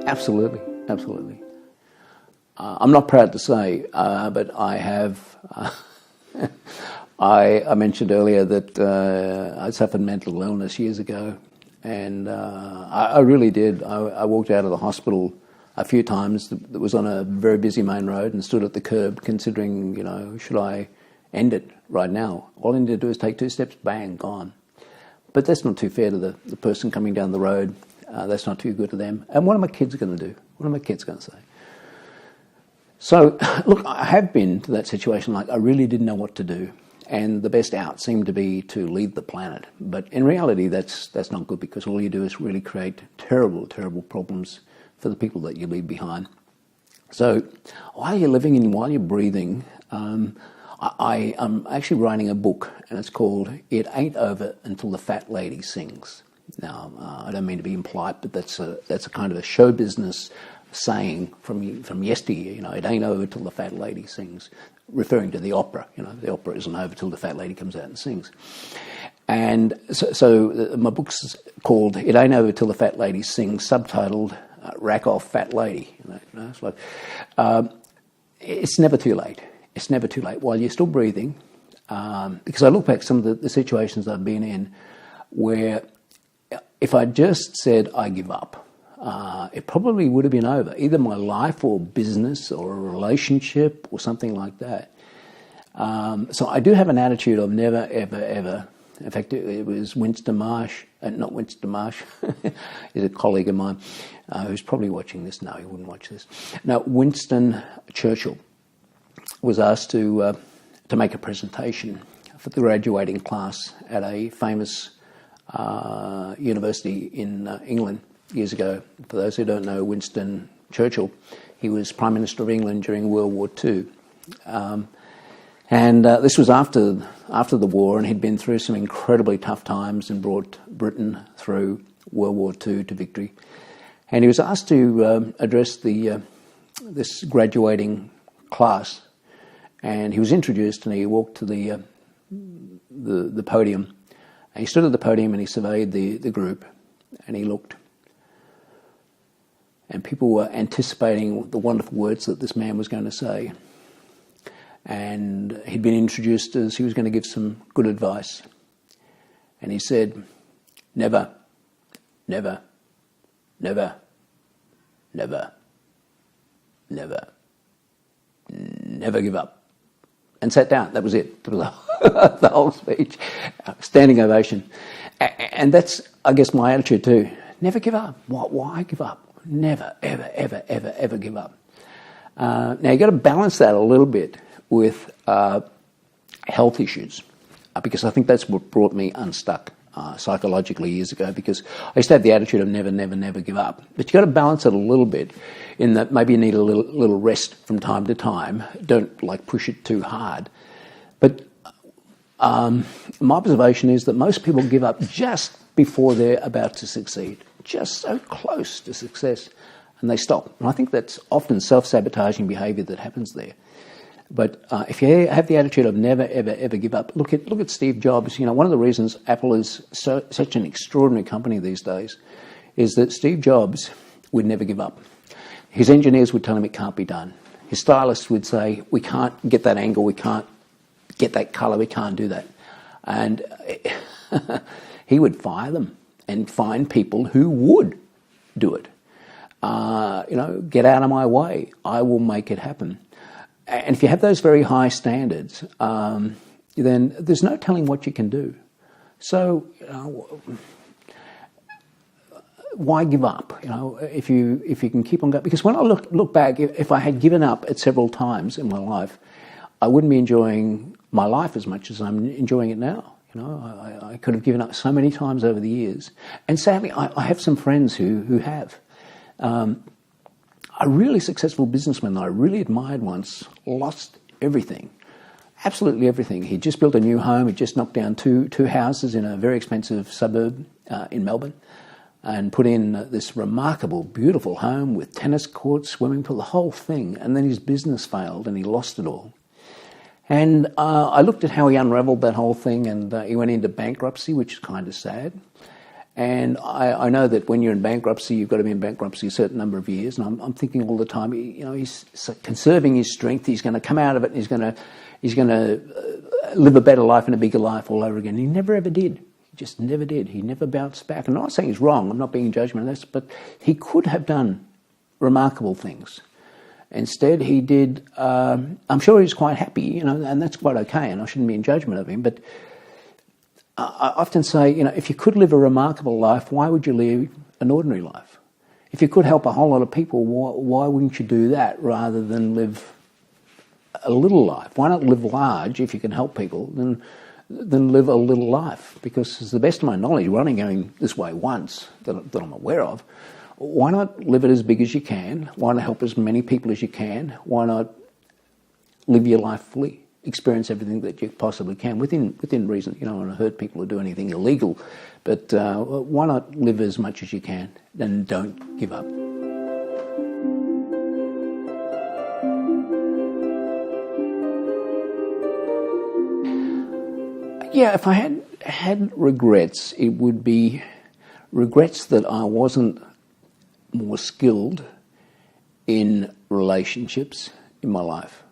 Absolutely, absolutely. I'm not proud to say, but I have. I mentioned earlier that I suffered mental illness years ago, and I really did. I walked out of the hospital a few times. That was on a very busy main road, and stood at the curb, considering, should I end it right now? All I need to do is take 2 steps, bang, gone. But that's not too fair to the person coming down the road. That's not too good to them. And what are my kids going to do? What are my kids going to say? So, look, I have been to that situation, like I really didn't know what to do. And the best out seemed to be to leave the planet. But in reality, that's not good, because all you do is really create terrible, terrible problems for the people that you leave behind. So while you're living and while you're breathing, I'm actually writing a book, and it's called It Ain't Over Until the Fat Lady Sings. Now, I don't mean to be impolite, but that's a kind of a show business saying from yesteryear. It ain't over till the fat lady sings, referring to the opera. The opera isn't over till the fat lady comes out and sings. And so my book's called It Ain't Over Till the Fat Lady Sings, subtitled Rack Off Fat Lady. It's like, it's never too late. It's never too late while you're still breathing. Because I look back at some of the situations I've been in where if I just said I give up, it probably would have been over, either my life or business or a relationship or something like that. So I do have an attitude of never, ever, ever. In fact, it was Winston Marsh, not Winston Marsh, he's a colleague of mine who's probably watching this. No, he wouldn't watch this. No, Winston Churchill was asked to make a presentation for the graduating class at a famous university in England years ago. For those who don't know Winston Churchill, he was Prime Minister of England during World War II. And this was after the war, and he'd been through some incredibly tough times and brought Britain through World War II to victory. And he was asked to address this graduating class, and he was introduced, and he walked to the podium, and he stood at the podium and he surveyed the group, and he looked. And people were anticipating the wonderful words that this man was going to say. And he'd been introduced as he was going to give some good advice. And he said, never, never, never, never, never, never give up. And sat down. That was it. That was the whole speech. Standing ovation. And that's, I guess, my attitude too. Never give up. Why give up? Never, ever, ever, ever, ever give up. Now, you've got to balance that a little bit with health issues, because I think that's what brought me unstuck psychologically years ago, because I used to have the attitude of never, never, never give up. But you've got to balance it a little bit in that maybe you need a little rest from time to time. Don't push it too hard. But my observation is that most people give up just before they're about to succeed, just so close to success, and they stop. And I think that's often self-sabotaging behaviour that happens there. But if you have the attitude of never, ever, ever give up, look at Steve Jobs. One of the reasons Apple is such an extraordinary company these days is that Steve Jobs would never give up. His engineers would tell him it can't be done. His stylists would say, we can't get that angle, we can't get that colour, we can't do that. And he would fire them and find people who would do it. Get out of my way, I will make it happen. And if you have those very high standards, then there's no telling what you can do. So, why give up? If you can keep on going, because when I look back, if I had given up at several times in my life, I wouldn't be enjoying my life as much as I'm enjoying it now. I could have given up so many times over the years, and sadly, I have some friends who have. A really successful businessman that I really admired once lost everything, absolutely everything. He just built a new home. He just knocked down two houses in a very expensive suburb in Melbourne and put in this remarkable, beautiful home with tennis courts, swimming pool, the whole thing. And then his business failed and he lost it all. And I looked at how he unravelled that whole thing, and he went into bankruptcy, which is kind of sad. And I know that when you're in bankruptcy, you've got to be in bankruptcy a certain number of years. And I'm thinking all the time, he's conserving his strength. He's going to come out of it, and he's going to live a better life and a bigger life all over again. He never ever did. He just never did. He never bounced back. I'm not saying he's wrong. I'm not being in judgment of this, but he could have done remarkable things. Instead, he did. I'm sure he's quite happy, and that's quite okay. And I shouldn't be in judgment of him, but I often say, if you could live a remarkable life, why would you live an ordinary life? If you could help a whole lot of people, why wouldn't you do that rather than live a little life? Why not live large if you can help people than live a little life? Because to the best of my knowledge, we're only going this way once that I'm aware of. Why not live it as big as you can? Why not help as many people as you can? Why not live your life fully? Experience everything that you possibly can within reason. You don't want to hurt people or do anything illegal, but why not live as much as you can and don't give up? Yeah, if I had regrets, it would be regrets that I wasn't more skilled in relationships in my life,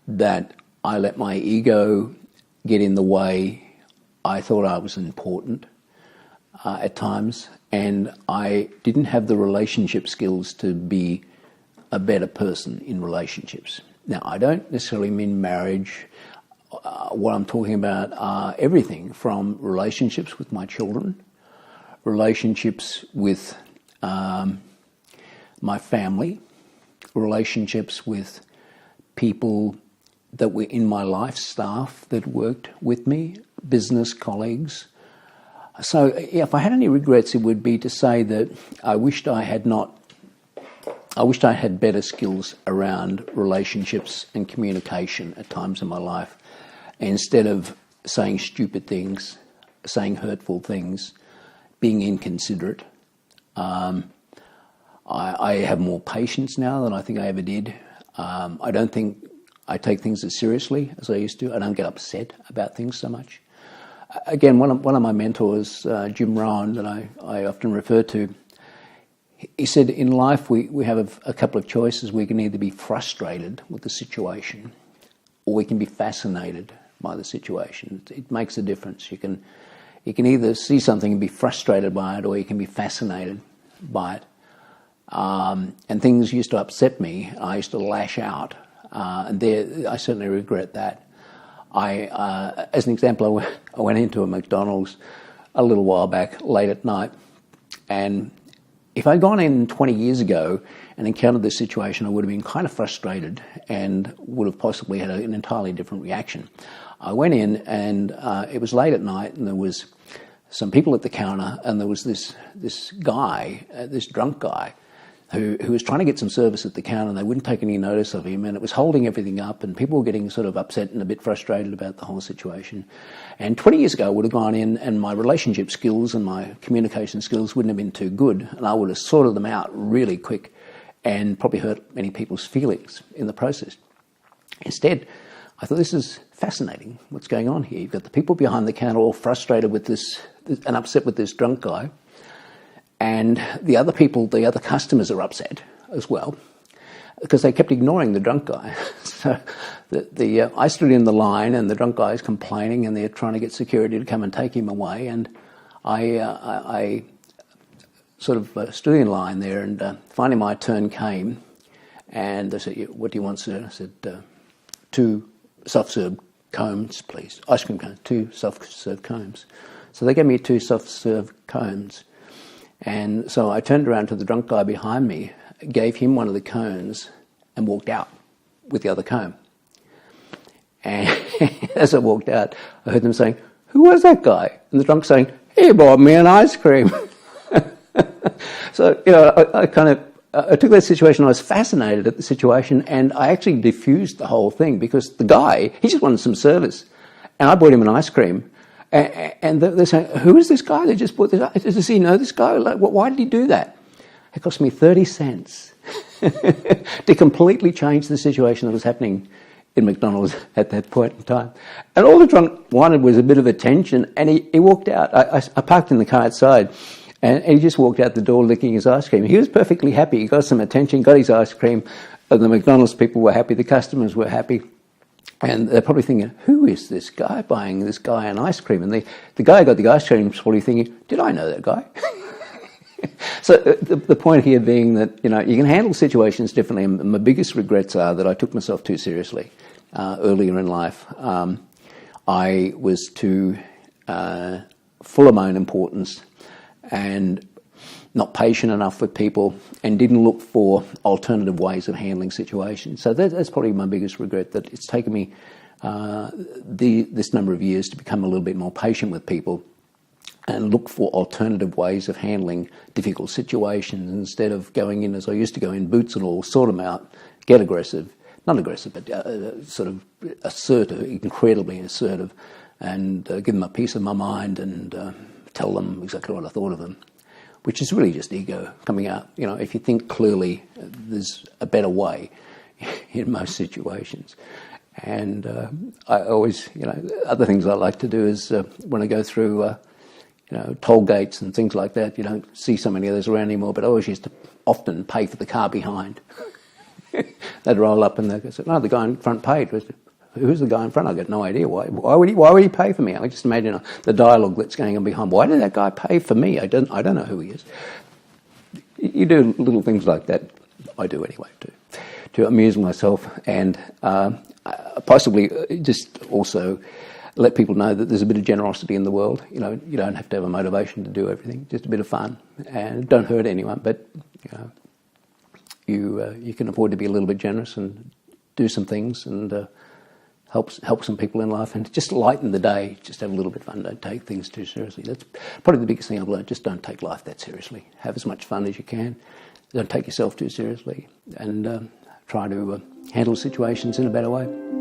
that I let my ego get in the way. I thought I was important at times, and I didn't have the relationship skills to be a better person in relationships. Now, I don't necessarily mean marriage. What I'm talking about are everything from relationships with my children, relationships with my family, relationships with people that were in my life, staff that worked with me, business colleagues. So if I had any regrets, it would be to say that I wished I had better skills around relationships and communication at times in my life, instead of saying stupid things, saying hurtful things, being inconsiderate. I have more patience now than I think I ever did. I don't think I take things as seriously as I used to. I don't get upset about things so much. Again, one of my mentors, Jim Rohn, that I often refer to, he said, in life we have a couple of choices. We can either be frustrated with the situation, or we can be fascinated by the situation. It makes a difference. You can either see something and be frustrated by it, or you can be fascinated by it. And things used to upset me. I used to lash out. And I certainly regret that. As an example, I went into a McDonald's a little while back, late at night, and if I'd gone in 20 years ago and encountered this situation, I would have been kind of frustrated and would have possibly had an entirely different reaction. I went in, and it was late at night, and there was some people at the counter, and there was this guy, this drunk guy, who was trying to get some service at the counter, and they wouldn't take any notice of him, and it was holding everything up, and people were getting sort of upset and a bit frustrated about the whole situation. And 20 years ago, I would have gone in, and my relationship skills and my communication skills wouldn't have been too good, and I would have sorted them out really quick and probably hurt many people's feelings in the process. Instead, I thought, this is fascinating, what's going on here. You've got the people behind the counter all frustrated with this and upset with this drunk guy, and the other people, the other customers are upset as well because they kept ignoring the drunk guy. So I stood in the line, and the drunk guy is complaining, and they're trying to get security to come and take him away. And I sort of stood in line there, and finally my turn came, and they said, "What do you want, sir?" I said, 2 soft-serve cones, please. Ice cream cones, 2 soft-serve cones. So they gave me 2 soft-serve cones. And so I turned around to the drunk guy behind me, gave him one of the cones, and walked out with the other cone. And as I walked out, I heard them saying, "Who was that guy?" And the drunk saying, "He bought me an ice cream." So, I took that situation, I was fascinated at the situation, and I actually diffused the whole thing, because the guy, he just wanted some service, and I bought him an ice cream. And they're saying, "Who is this guy that just bought this? Does he know this guy? Like, why did he do that?" It cost me 30 cents to completely change the situation that was happening in McDonald's at that point in time. And all the drunk wanted was a bit of attention, and he walked out. I parked in the car outside, and he just walked out the door licking his ice cream. He was perfectly happy. He got some attention, got his ice cream. The McDonald's people were happy, the customers were happy. And they're probably thinking, who is this guy buying this guy an ice cream? And the guy who got the ice cream was probably thinking, did I know that guy? So the point here being that, you can handle situations differently. And my biggest regrets are that I took myself too seriously earlier in life. I was too full of my own importance and not patient enough with people, and didn't look for alternative ways of handling situations. So that's probably my biggest regret, that it's taken me this number of years to become a little bit more patient with people and look for alternative ways of handling difficult situations instead of going in as I used to go in, boots and all, sort them out, get aggressive. Not aggressive, but sort of assertive, incredibly assertive, and give them a piece of my mind and tell them exactly what I thought of them, which is really just ego coming out. If you think clearly, there's a better way in most situations. And I always, other things I like to do is when I go through, toll gates and things like that, you don't see so many of those around anymore, but I always used to often pay for the car behind. They'd roll up and they'd say, no, the guy in front paid. Who's the guy in front? I got no idea. Why would he pay for me? I just imagine the dialogue that's going on behind. Why did that guy pay for me? I don't know who he is. You do little things like that. I do anyway, to amuse myself, and possibly just also let people know that there's a bit of generosity in the world. You don't have to have a motivation to do everything. Just a bit of fun, and don't hurt anyone. But you can afford to be a little bit generous and do some things and help some people in life, and just lighten the day. Just have a little bit of fun. Don't take things too seriously. That's probably the biggest thing I've learned. Just don't take life that seriously. Have as much fun as you can. Don't take yourself too seriously, and try to handle situations in a better way.